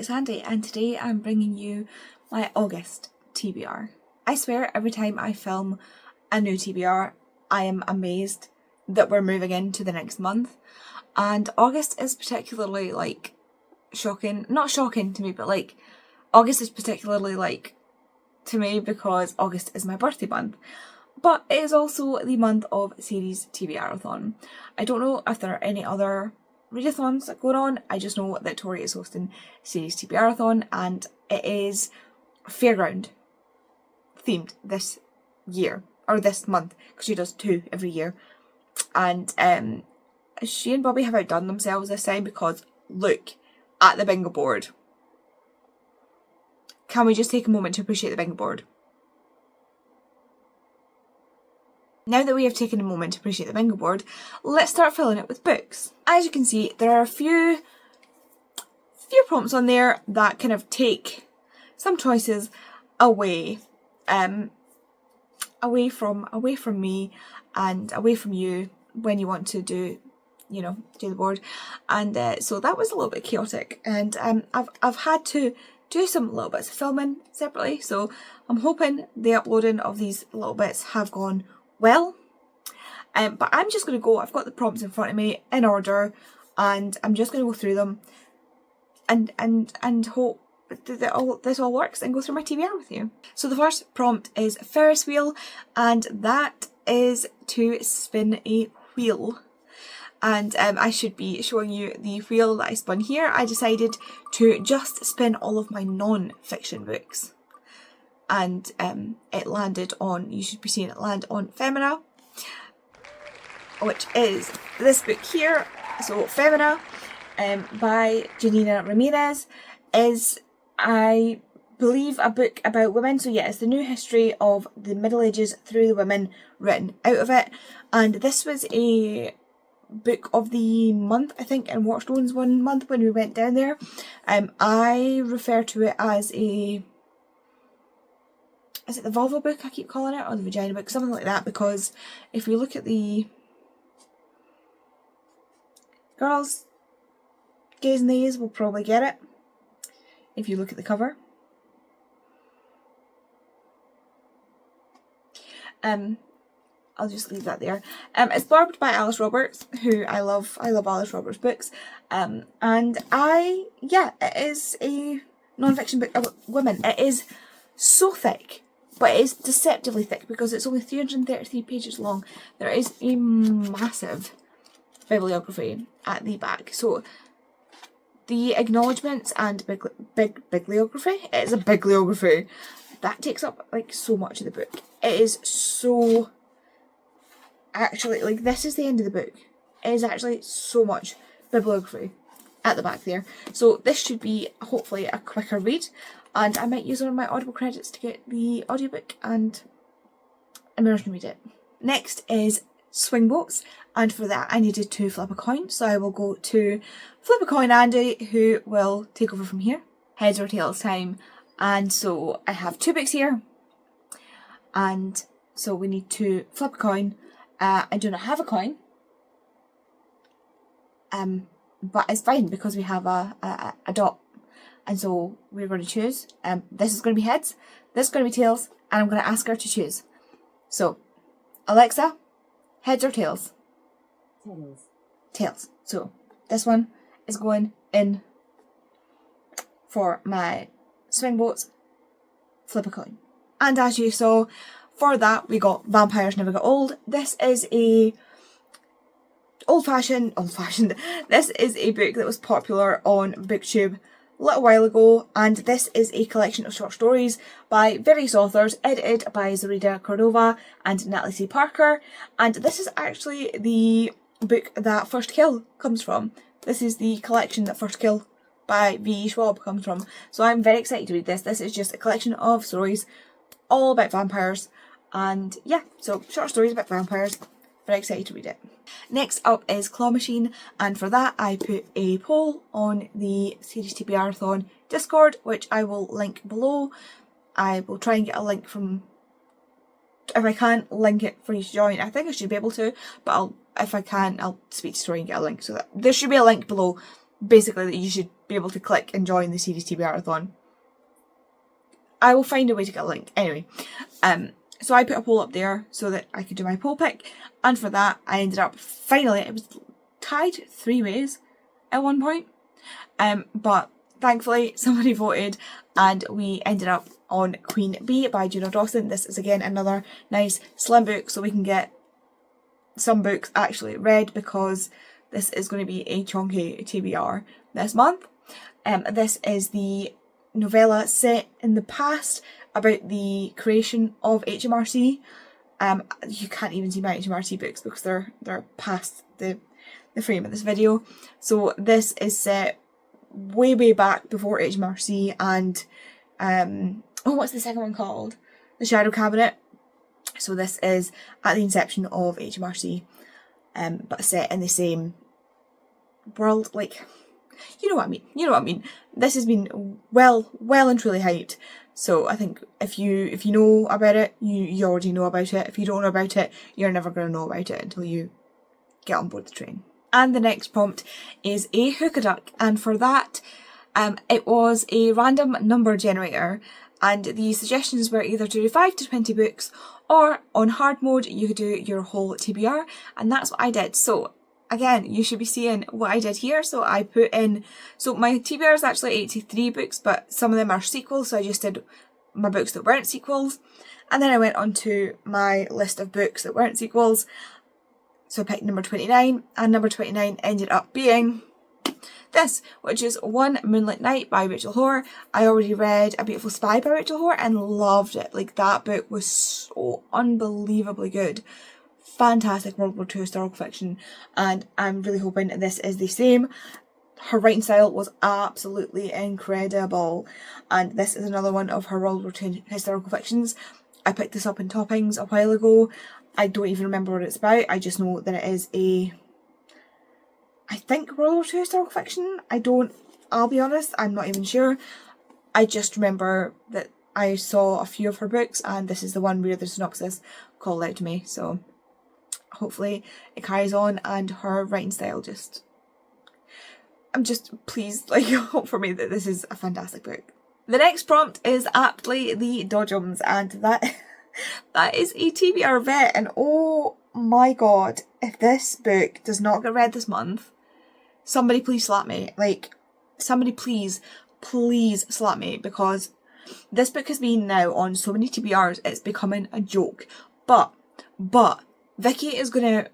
Sandy, and today I'm bringing you my August TBR. I swear every time I film a new TBR I am amazed that we're moving into the next month, and August is particularly not shocking to me, but August is particularly to me because August is my birthday month. But it is also the month of series TBR-a-thon. I don't know if there are any other readathons going on. I just know that Tori is hosting series TBR-a-thon, and it is fairground themed this year, or this month, because she does 2 every year. And she and Bobby have outdone themselves this time, because look at the bingo board. Can we just take a moment to appreciate the bingo board? Now that we have taken a moment to appreciate the bingo board, let's start filling it with books. As you can see, there are a few prompts on there that kind of take some choices away from me and away from you when you want to do the board. And so that was a little bit chaotic, and I've had to do some little bits of filming separately, so I'm hoping the uploading of these little bits have gone well. But I'm just going to go, I've got the prompts in front of me in order, and I'm just going to go through them and hope that this all works and go through my TBR with you. So the first prompt is Ferris wheel, and that is to spin a wheel. And I should be showing you the wheel that I spun here. I decided to just spin all of my non-fiction books, and it landed on, you should be seeing it land on Femina, which is this book here. So Femina by Janina Ramirez is, I believe, a book about women. So yeah, it's the new history of the Middle Ages through the women written out of it. And this was a book of the month, I think, in Watchstones one month when we went down there. I refer to it as is it the vulva book I keep calling it, or the vagina book, something like that, because if we look at the girls, gays and theys will probably get it if you look at the cover. I'll just leave that there. It's blurbed by Alice Roberts, who I love Alice Roberts books. And it is a non-fiction book about women. It is so thick, but it is deceptively thick because it's only 333 pages long. There is a massive bibliography at the back. So the acknowledgements and bibliography, it is a bibliography, that takes up so much of the book. It is so, actually, this is the end of the book. It is actually so much bibliography at the back there. So this should be hopefully a quicker read, and I might use one of my Audible credits to get the audiobook and immerse and read it. Next is Swing Boats, and for that I needed to flip a coin, so I will go to Flip a Coin Andy, who will take over from here. Heads or tails time. And so I have 2 books here, and so we need to flip a coin. I do not have a coin, but it's fine because we have a dot, and so we're going to choose. This is going to be heads, this is going to be tails, and I'm going to ask her to choose. So, Alexa, heads or tails? Tails. Tails. So this one is going in for my Swing Boats, Flip a Coin. And as you saw, for that we got Vampires Never Get Old. This is a old-fashioned, this is a book that was popular on BookTube a little while ago, and this is a collection of short stories by various authors, edited by Zoraida Cordova and Natalie C. Parker, and this is actually the book that First Kill comes from. This is the collection that First Kill by V. Schwab comes from. So I'm very excited to read this. This is just a collection of stories all about vampires, and yeah, so short stories about vampires. Very excited to read it. Next up is Claw Machine, and for that I put a poll on the series TBR-a-thon Discord, which I will link below. I will try and get a link from, if I can't link it for you to join, I think I should be able to, but if I can, I'll speak to Tori and get a link. So that there should be a link below basically that you should be able to click and join the series TBR-a-thon. I will find a way to get a link. Anyway, so I put a poll up there so that I could do my poll pick, and for that I ended up, finally, it was tied 3 ways at one point, but thankfully somebody voted and we ended up on Queen Bee by Juno Dawson. This is again another nice slim book, so we can get some books actually read, because this is going to be a chunky TBR this month. This is the novella set in the past about the creation of HMRC. You can't even see my HMRC books because they're past the frame of this video. So this is set way back before HMRC and oh, what's the second one called? The Shadow Cabinet. So this is at the inception of HMRC, but set in the same world. Like, you know what I mean. You know what I mean. This has been well and truly hyped. So I think if you know about it, you already know about it. If you don't know about it, you're never going to know about it until you get on board the train. And the next prompt is a hookah-duck, and for that it was a random number generator, and the suggestions were either to do 5 to 20 books, or on hard mode you could do your whole TBR, and that's what I did. So again, you should be seeing what I did here. So I put in, so my TBR is actually 83 books, but some of them are sequels, so I just did my books that weren't sequels, and then I went on to my list of books that weren't sequels. So I picked number 29, and number 29 ended up being this, which is One Moonlit Night by Rachel Hoare. I already read A Beautiful Spy by Rachel Hoare and loved it. Like, that book was so unbelievably good. Fantastic World War II historical fiction, and I'm really hoping this is the same. Her writing style was absolutely incredible, and this is another one of her World War II historical fictions. I picked this up in Toppings a while ago. I don't even remember what it's about. I just know that it is I think World War II historical fiction. I'll be honest, I'm not even sure. I just remember that I saw a few of her books, and this is the one where the synopsis called out to me. So hopefully it carries on, and her writing style I'm just pleased, like, hope for me that this is a fantastic book. The next prompt is aptly the Dodgems, and that is a TBR vet, and oh my god, if this book does not get read this month, somebody please slap me. Like, somebody please slap me, because this book has been now on so many TBRs, it's becoming a joke. But Vicky is gonna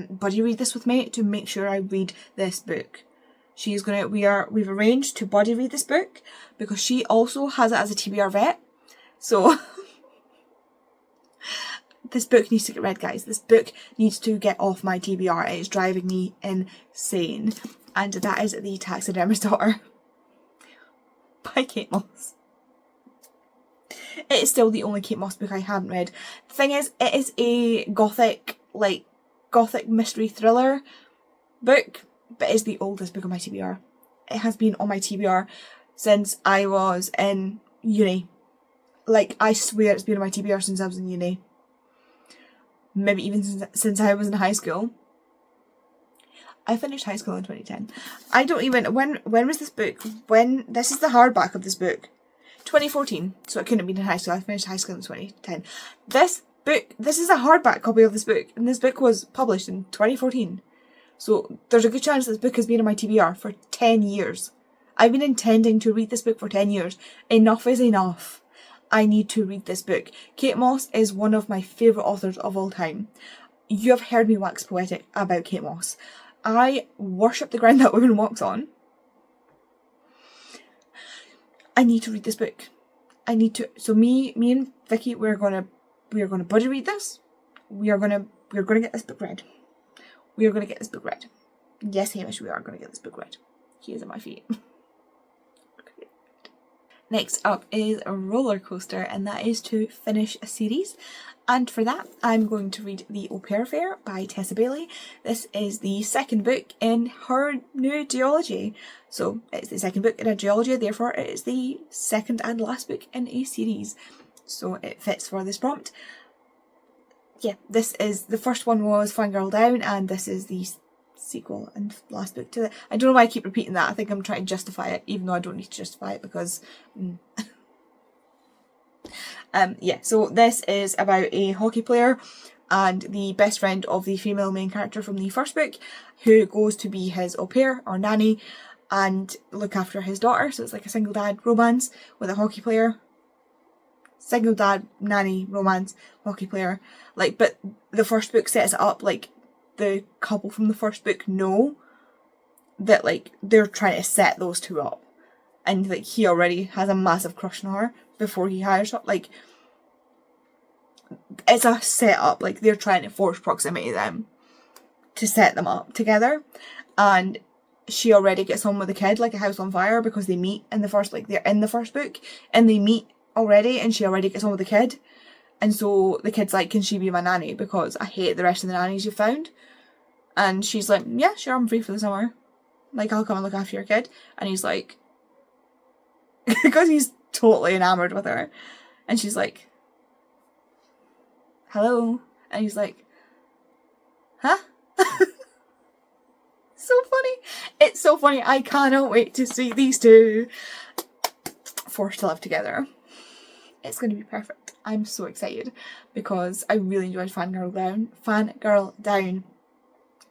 buddy read this with me to make sure I read this book. She's gonna, we've arranged to buddy read this book because she also has it as a TBR vet. So this book needs to get read, guys. This book needs to get off my TBR. It is driving me insane. And that is The Taxidermist's Daughter by Kate Moss. It is still the only Kate Moss book I haven't read. The thing is, it is a gothic mystery thriller book, but it's the oldest book on my TBR. It has been on my TBR since I was in uni. Like, I swear it's been on my TBR since I was in uni. Maybe even since I was in high school. I finished high school in 2010. I don't even, when was this book? This is the hardback of this book. 2014, so it couldn't have been in high school. I finished high school in 2010. This is a hardback copy of this book, and this book was published in 2014. So there's a good chance this book has been on my TBR for 10 years. I've been intending to read this book for 10 years. Enough is enough. I need to read this book. Kate Moss is one of my favourite authors of all time. You have heard me wax poetic about Kate Moss. I worship the ground that woman walks on. I need to read this book. I need to. So me and Vicky, we're gonna buddy read this. We're gonna get this book read. We are gonna get this book read. Yes, Hamish, we are gonna get this book read. He is at my feet. Next up is a roller coaster, and that is to finish a series. And for that, I'm going to read The Au Pair Affair by Tessa Bailey. This is the second book in her new duology. So it's the second book in a duology, therefore it is the second and last book in a series. So it fits for this prompt. Yeah, this is, the first one was Fangirl Down, and this is the sequel and last book to it. I don't know why I keep repeating that. I think I'm trying to justify it, even though I don't need to justify it because... yeah, so this is about a hockey player and the best friend of the female main character from the first book, who goes to be his au pair or nanny and look after his daughter. So it's like a single dad romance with a hockey player. Single dad, nanny, romance, hockey player. Like, but the first book sets it up like the couple from the first book know that like they're trying to set those two up. And like he already has a massive crush on her before he hires her. Like, it's a setup. Like, they're trying to force proximity to them to set them up together. And she already gets on with the kid like a house on fire because they meet in the first, like, they're in the first book and they meet already and she already gets on with the kid. And so the kid's like, can she be my nanny? Because I hate the rest of the nannies you found. And she's like, yeah, sure, I'm free for the summer. Like, I'll come and look after your kid. And he's like, because he's totally enamoured with her. And she's like, hello? And he's like, huh? So funny. It's so funny. I cannot wait to see these two forced to live together. It's going to be perfect. I'm so excited because I really enjoyed Fangirl Down.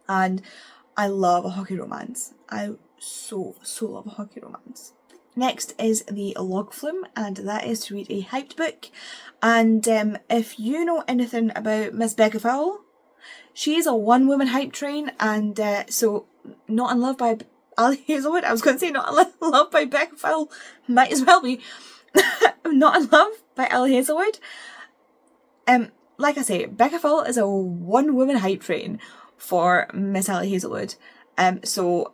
And I love a hockey romance. I so love a hockey romance. Next is the Log Flume, and that is to read a hyped book. And if you know anything about Miss Becca Fowle, she is a one-woman hype train, and so Not in Love by Ali Hazelwood. I was going to say Not in Love by Becca Fowle. Might as well be. Not in Love by Ali Hazelwood. Like I say, Becca Fowle is a one-woman hype train for Miss Ali Hazelwood. So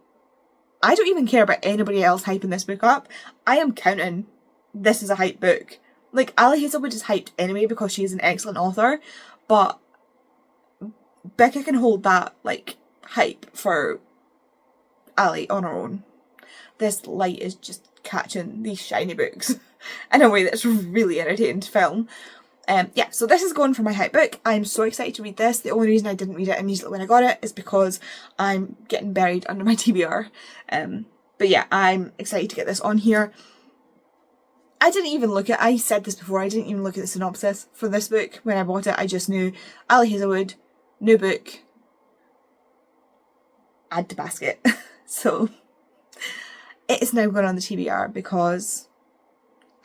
I don't even care about anybody else hyping this book up. I am counting this is a hype book. Like, Ali Hazelwood is hyped anyway because she is an excellent author, but Becca can hold that, like, hype for Ali on her own. This light is just catching these shiny books in a way that's really irritating to film. Yeah, so this is going for my hype book. I'm so excited to read this. The only reason I didn't read it immediately when I got it is because I'm getting buried under my TBR. But yeah, I'm excited to get this on here. I said this before, I didn't even look at the synopsis for this book when I bought it. I just knew Ali Hazelwood, new book, add to basket. So it is now going on the TBR because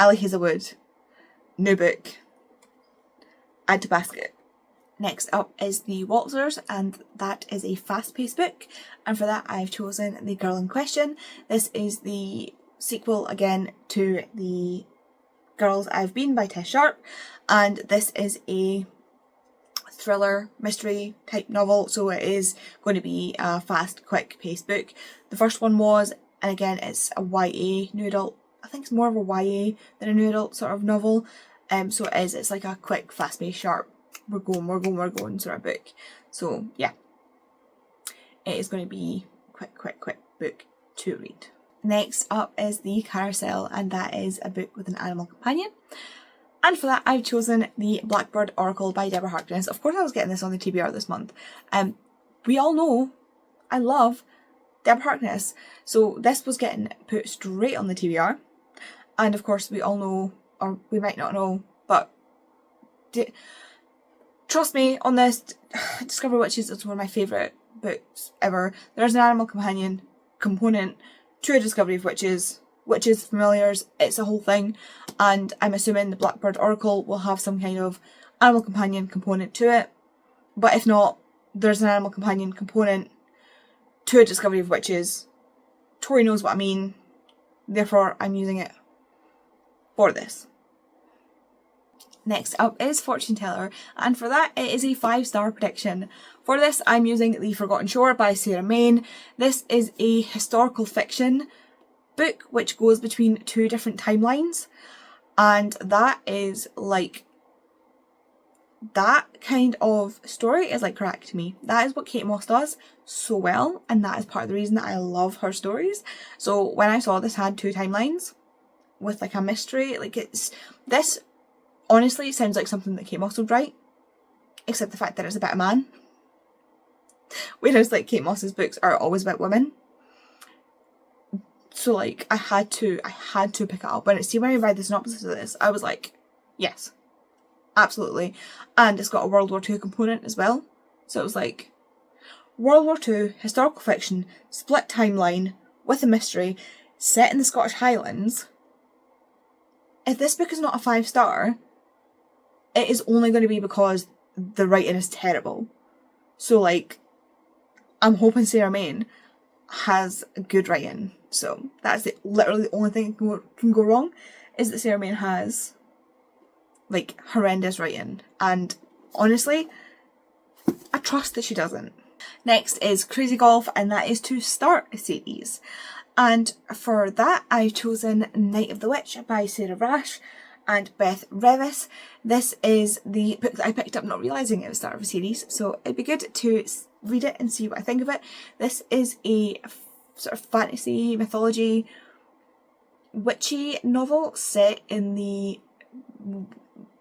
Ali Hazelwood, new book, add to basket. Next up is The Waltzers, and that is a fast-paced book, and for that I've chosen The Girl in Question. This is the sequel again to The Girls I've Been by Tess Sharp, and this is a thriller mystery type novel, so it is going to be a fast, quick paced book. The first one was, and again it's a YA, new adult, I think it's more of a YA than a new adult sort of novel. So it's like a quick, fast-paced, sharp, we're going sort of book. So yeah, it is going to be quick book to read. Next up is The Carousel, and that is a book with an animal companion. And for that I've chosen The Blackbird Oracle by Deborah Harkness. Of course I was getting this on the TBR this month. We all know I love Deborah Harkness, so this was getting put straight on the TBR. And of course we all know, or we might not know, but trust me on this, Discover Witches is one of my favourite books ever. There's an animal companion component to A Discovery of Witches, familiars, it's a whole thing, and I'm assuming the Blackbird Oracle will have some kind of animal companion component to it, but if not, there's an animal companion component to A Discovery of Witches. Tori knows what I mean, therefore I'm using it for this. Next up is Fortune Teller, and for that it is a 5-star prediction. For this I'm using The Forgotten Shore by Sarah Main. This is a historical fiction book which goes between 2 different timelines, and that is like, that kind of story is like crack to me. That is what Kate Moss does so well, and that is part of the reason that I love her stories. So when I saw this had 2 timelines with like a mystery, like this honestly sounds like something that Kate Moss would write, except the fact that it's about a man, Whereas like Kate Moss's books are always about women. So like I had to pick it up. When I read the synopsis of this, I was like, yes, absolutely. And it's got a World War II component as well. So it was like World War II, historical fiction, split timeline with a mystery, set in the Scottish Highlands. If this book is not a 5-star, it is only going to be because the writing is terrible. So like, I'm hoping Sarah Main has good writing. So that's literally the only thing that can go wrong, is that Sarah Main has like horrendous writing. And honestly, I trust that she doesn't. Next is Crazy Golf, and that is to start a series. And for that, I've chosen Night of the Witch by Sarah Rash and Beth Revis. This is the book that I picked up not realising it was the start of a series, so it'd be good to read it and see what I think of it. This is a sort of fantasy, mythology, witchy novel set in the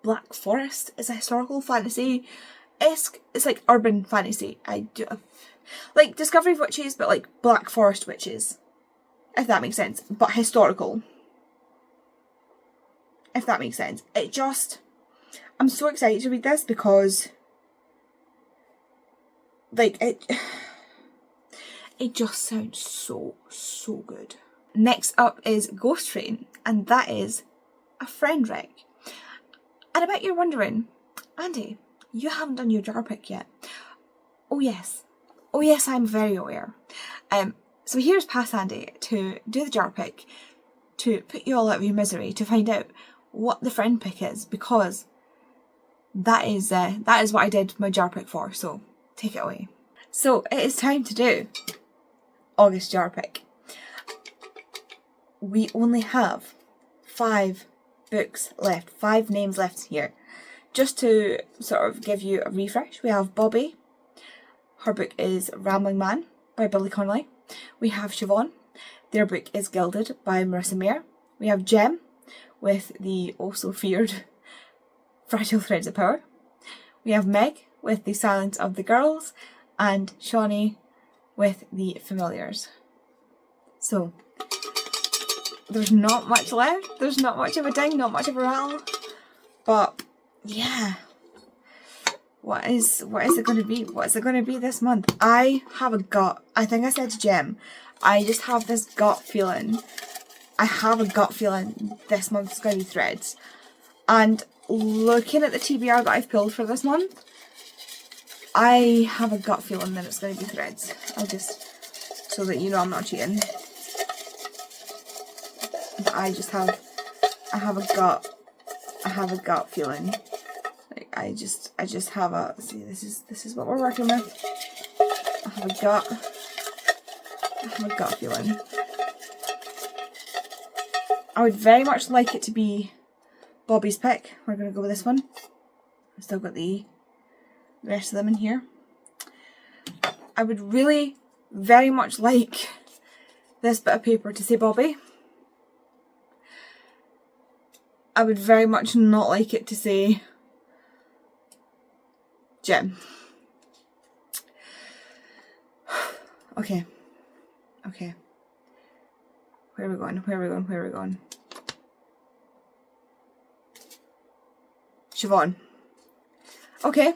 Black Forest. It's a historical fantasy-esque, it's like urban fantasy. I do like Discovery of Witches, but like Black Forest witches, if that makes sense, but historical, if that makes sense. I'm so excited to read this because like it just sounds so good. Next up is Ghost Train, and that is a friend wreck. And I bet you're wondering, Andy, you haven't done your jar pick yet. Oh yes, I'm very aware. So here's past Andy to do the jar pick, to put you all out of your misery, to find out what the friend pick is, because that is what I did my jar pick for, so take it away. So it is time to do August jar pick. We only have 5 books left, 5 names left here. Just to sort of give you a refresh, we have Bobby. Her book is Rambling Man by Billy Connolly. We have Siobhan. Their book is Gilded by Marissa Mayer. We have Jem with the also feared Fragile Threads of Power. We have Meg with The Silence of the Girls, and Shawnee with The Familiars. So there's not much left. There's not much of a ding, not much of a rattle. But yeah, what is it going to be? What is it going to be this month? I have a gut. I think I said to Jem, I just have this gut feeling. I have a gut feeling this month is going to be Threads. And looking at the TBR that I've pulled for this month, I have a gut feeling that it's going to be Threads. I'll just, so that you know I'm not cheating. But I have a gut feeling. Like I just have a, see, this is what we're working with. I have a gut feeling. I would very much like it to be Bobby's pick. We're going to go with this one. I've still got the rest of them in here. I would really very much like this bit of paper to say Bobby. I would very much not like it to say Jem. Okay. Where are we going? Siobhan. Okay.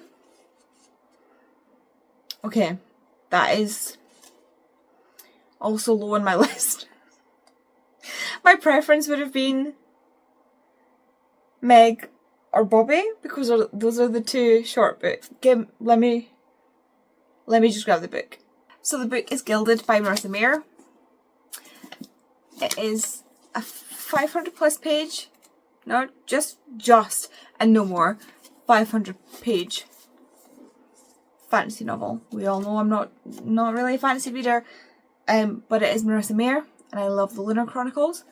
That is also low on my list. My preference would have been Meg or Bobby, because those are the 2 short books. Let me just grab the book. So the book is Gilded by Marissa Mayer. It is a 500 plus page, no, just and no more, 500 page fantasy novel. We all know I'm not really a fantasy reader, but it is Marissa Mayer, and I love the Lunar Chronicles.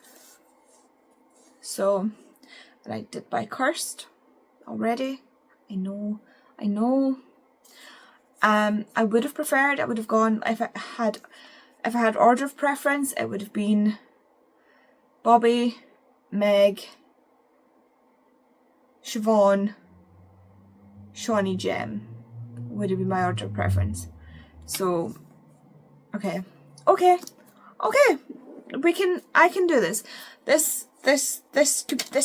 So, and I did buy Cursed already. I know. I would have preferred, I would have gone, if I had order of preference, it would have been Bobby, Meg, Siobhan, Shawnee, Jem would have been my order of preference. So, okay. I can do this. This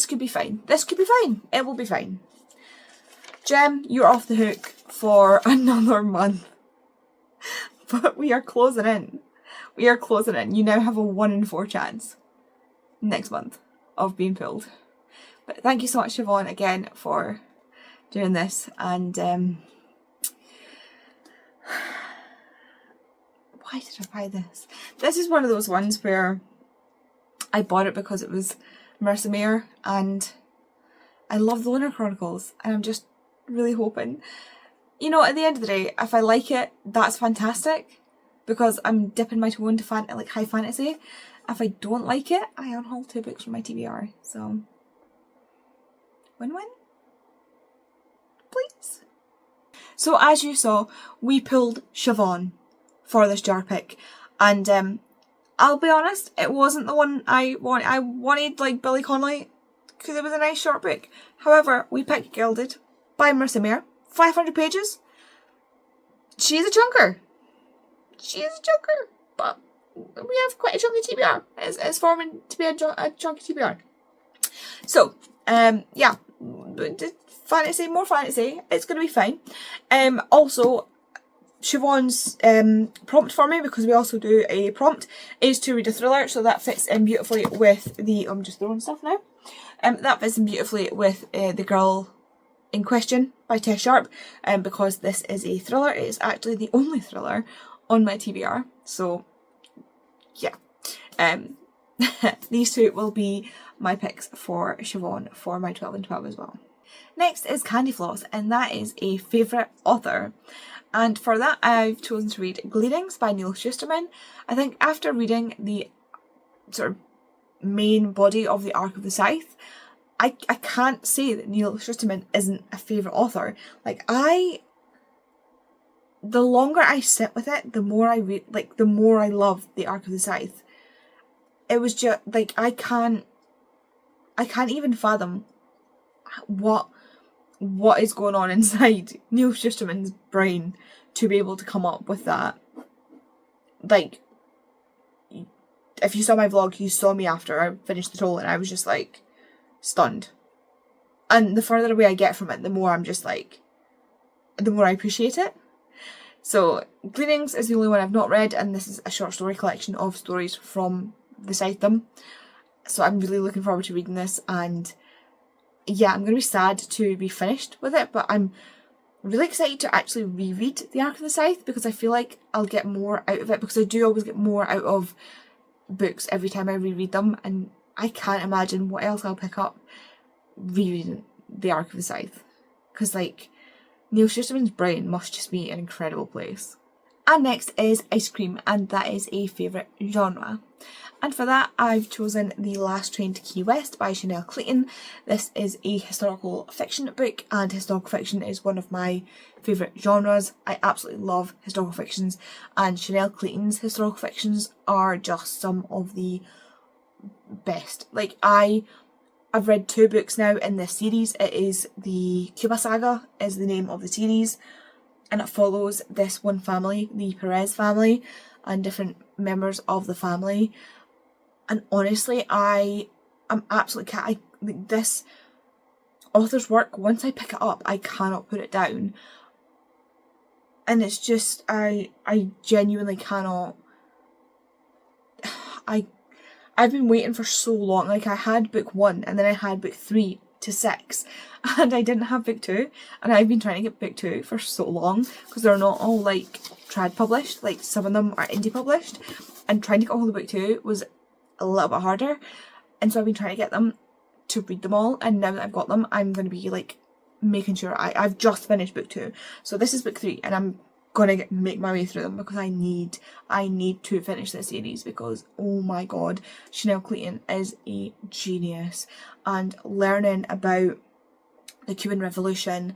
could be fine. This could be fine. It will be fine. Jem, you're off the hook for another month. But we are closing in. We are closing in. You now have a 1 in 4 chance next month of being pulled. But thank you so much, Siobhan, again for doing this. And why did I buy this? This is one of those ones where I bought it because it was Marissa Mayer and I love the Lunar Chronicles, and I'm just really hoping, you know, at the end of the day, if I like it, that's fantastic, because I'm dipping my toe into like high fantasy. If I don't like it, I unhaul 2 books from my TBR. So, win-win, please. So as you saw, we pulled Siobhan for this jar pick, and I'll be honest, it wasn't the one I wanted. I wanted like Billy Connolly because it was a nice short book. However, we picked Gilded by Marissa Mayer, 500 pages. She's a chunker. She is a chunker, but we have quite a chunky TBR. It's forming to be a chunky TBR. So, yeah, fantasy, more fantasy. It's going to be fine. Also, Siobhan's prompt for me, because we also do a prompt, is to read a thriller, so that fits in beautifully with the... I'm just throwing stuff now. That fits in beautifully with The Girl in Question by Tess Sharp, because this is a thriller. It is actually the only thriller on my TBR, so yeah. These 2 will be my picks for Siobhan for my 12 and 12 as well. Next is Candy Floss, and that is a favourite author. And for that, I've chosen to read Gleanings by Neil Shusterman. I think after reading the sort of main body of the Arc of the Scythe, I can't say that Neil Shusterman isn't a favourite author. Like, the longer I sit with it, the more I read, like, the more I love the Arc of the Scythe. It was just, like, I can't even fathom what is going on inside Neil Shusterman's brain to be able to come up with that. Like, if you saw my vlog, you saw me after I finished the toll, and I was just like stunned. And the further away I get from it, the more I'm just like, the more I appreciate it. So Gleanings is the only one I've not read, and this is a short story collection of stories from the Scythedom. So I'm really looking forward to reading this, and yeah, I'm going to be sad to be finished with it, but I'm really excited to actually reread The Arc of the Scythe, because I feel like I'll get more out of it, because I do always get more out of books every time I reread them, and I can't imagine what else I'll pick up rereading The Arc of the Scythe, because like Neil Shusterman's brain must just be an incredible place. And next is Ice Cream, and that is a favourite genre. And for that, I've chosen The Last Train to Key West by Chanel Clayton. This is a historical fiction book, and historical fiction is one of my favourite genres. I absolutely love historical fictions, and Chanel Clayton's historical fictions are just some of the best. Like, I've read 2 books now in this series. It is the Cuba Saga is the name of the series, and it follows this one family, the Perez family, and different members of the family. And honestly, I am absolutely this author's work, once I pick it up, I cannot put it down. And it's just, I genuinely cannot. I've been waiting for so long. Like, I had book 1, and then I had book 3 to 6, and I didn't have book 2, and I've been trying to get book 2 for so long, because they're not all like trad published, like some of them are indie published, and trying to get hold of book 2 was a little bit harder, and so I've been trying to get them to read them all, and now that I've got them, I'm going to be like making sure I've just finished book 2, so this is book 3, and I'm gonna make my way through them, because I need to finish this series, because oh my god, Chanel Clayton is a genius, and learning about the Cuban Revolution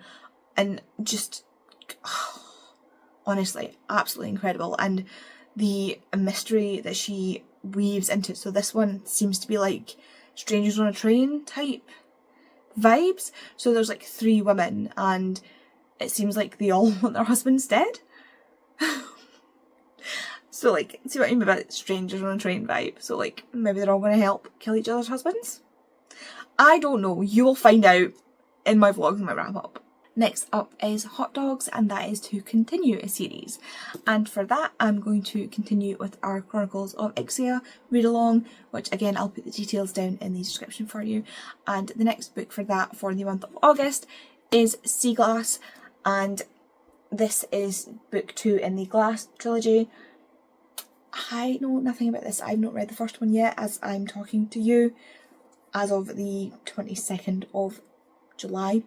and just honestly absolutely incredible, and the mystery that she weaves into it. So this one seems to be like Strangers on a Train type vibes, so there's like 3 women, and it seems like they all want their husbands dead. So like, see what I mean about strangers on a train vibe? So like, maybe they're all going to help kill each other's husbands? I don't know. You will find out in my vlogs and my wrap up. Next up is hot dogs, and that is to continue a series. And for that, I'm going to continue with our Chronicles of Ixia read along, which again, I'll put the details down in the description for you. And the next book for that for the month of August is Sea Glass, and this is book 2 in the Glass trilogy. I know nothing about this. I've not read the first one yet, as I'm talking to you as of the 22nd of July.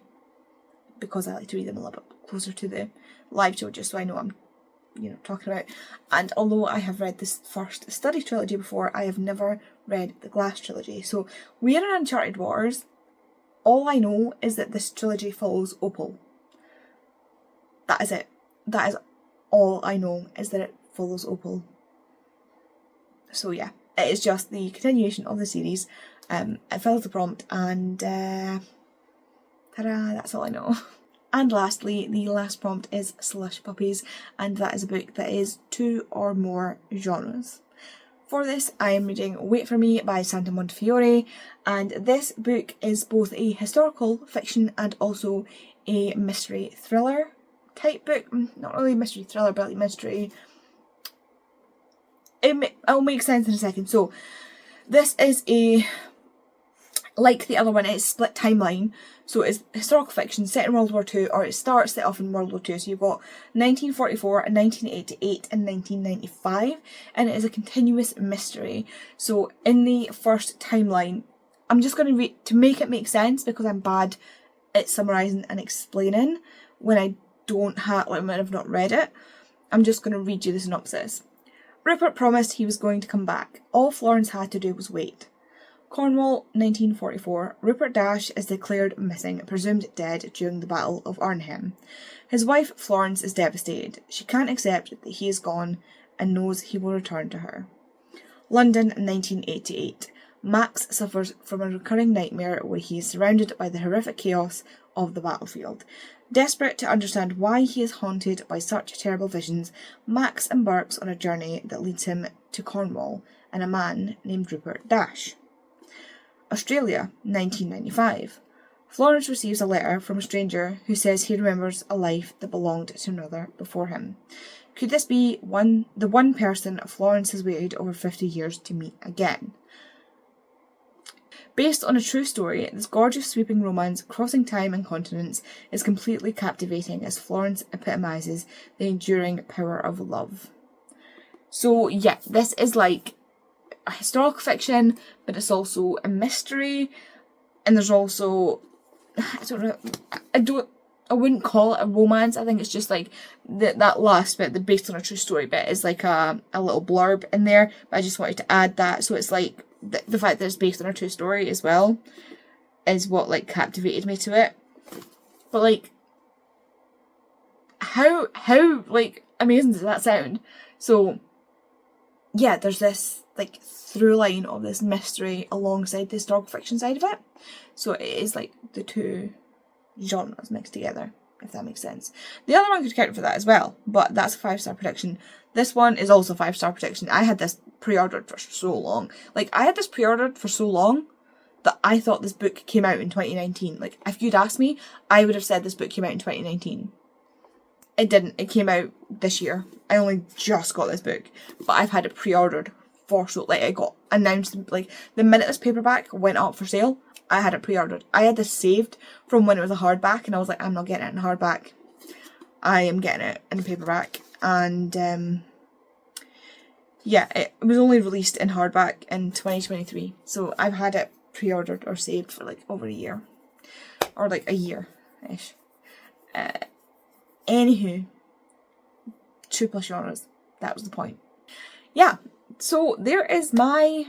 Because I like to read them a little bit closer to the live show, just so I know what I'm, talking about. And although I have read this first study trilogy before, I have never read the Glass trilogy. So we are in Uncharted Waters. All I know is that this trilogy follows Opal. That is it. That is all I know, is that it follows Opal. So yeah, it is just the continuation of the series. It follows the prompt, and ta-da, that's all I know. And lastly, the last prompt is Slush Puppies, and that is a book that is 2 or more genres. For this, I am reading Wait For Me by Santa Montefiore, and this book is both a historical fiction and also a mystery thriller type book. Not really mystery thriller, but like mystery. It'll make sense in a second. So, this is like the other one, it's split timeline. So it's historical fiction set in World War II, or it starts set off in World War II. So you've got 1944 and 1988 and 1995, and it is a continuous mystery. So in the first timeline, I'm just going to read to make it make sense, because I'm bad at summarising and explaining when I don't have, like, when I've not read it. I'm just going to read you the synopsis. Rupert promised he was going to come back. All Florence had to do was wait. Cornwall, 1944. Rupert Dash is declared missing, presumed dead during the Battle of Arnhem. His wife, Florence, is devastated. She can't accept that he is gone and knows he will return to her. London, 1988. Max suffers from a recurring nightmare where he is surrounded by the horrific chaos of the battlefield. Desperate to understand why he is haunted by such terrible visions, Max embarks on a journey that leads him to Cornwall and a man named Rupert Dash. Australia, 1995. Florence receives a letter from a stranger who says he remembers a life that belonged to another before him. Could this be the one person Florence has waited over 50 years to meet again? Based on a true story, this gorgeous sweeping romance crossing time and continents is completely captivating as Florence epitomises the enduring power of love. So yeah, this is like a historical fiction, but it's also a mystery, and there's also, I wouldn't call it a romance. I think it's just like that last bit, the based on a true story bit, is like a little blurb in there, but I just wanted to add that. So it's like the fact that it's based on a true story as well is what like captivated me to it. But like, how like amazing does that sound? So yeah, there's this like through line of this mystery alongside the historical fiction side of it. So it is like the two genres mixed together, if that makes sense. The other one could count for that as well, but that's a 5-star prediction. This one is also 5-star prediction. I had this pre-ordered for so long. Like, I had this pre-ordered for so long that I thought this book came out in 2019. Like, if you'd asked me, I would have said this book came out in 2019. It didn't. It came out this year. I only just got this book, but I've had it pre-ordered for so, like, it got announced, like, the minute this paperback went up for sale, I had it pre-ordered. I had this saved from when it was a hardback, and I was like, I'm not getting it in hardback. I am getting it in paperback. And yeah, it was only released in hardback in 2023. So I've had it pre-ordered or saved for like over a year. Or like a year-ish. Anywho, 2+ genres. That was the point. Yeah, so there's my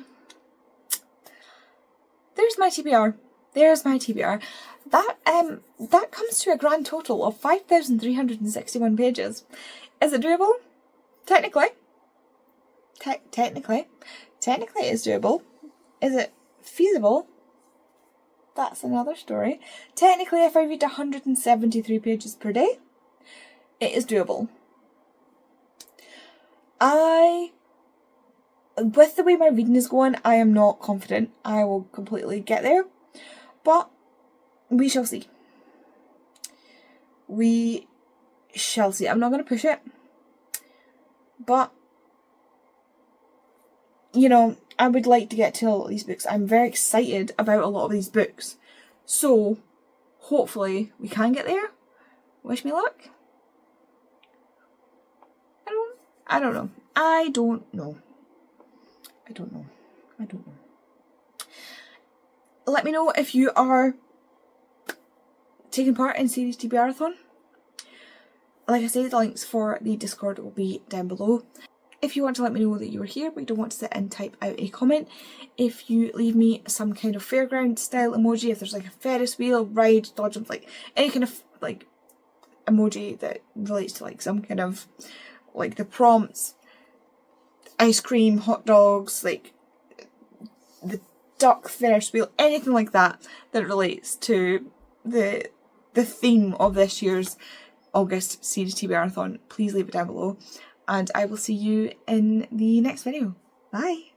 TBR. There's my TBR. That comes to a grand total of 5,361 pages. Is it doable? Technically. Technically it's doable. Is it feasible? That's another story. Technically, if I read 173 pages per day, it is doable. With the way my reading is going, I am not confident I will completely get there, but we shall see. We shall see. I'm not going to push it, but, you know, I would like to get to a lot of these books. I'm very excited about a lot of these books, so hopefully we can get there. Wish me luck. I don't know. Let me know if you are taking part in series TBR-a-thon. Like I said, the links for the Discord will be down below. If you want to let me know that you were here but you don't want to sit and type out a comment, if you leave me some kind of fairground style emoji, if there's like a Ferris wheel, ride, dodge, like any kind of like emoji that relates to like some kind of like the prompts, ice cream, hot dogs, like the duck Ferris wheel, anything like that that relates to the theme of this year's August series TBR-a-thon, please leave it down below, and I will see you in the next video. Bye!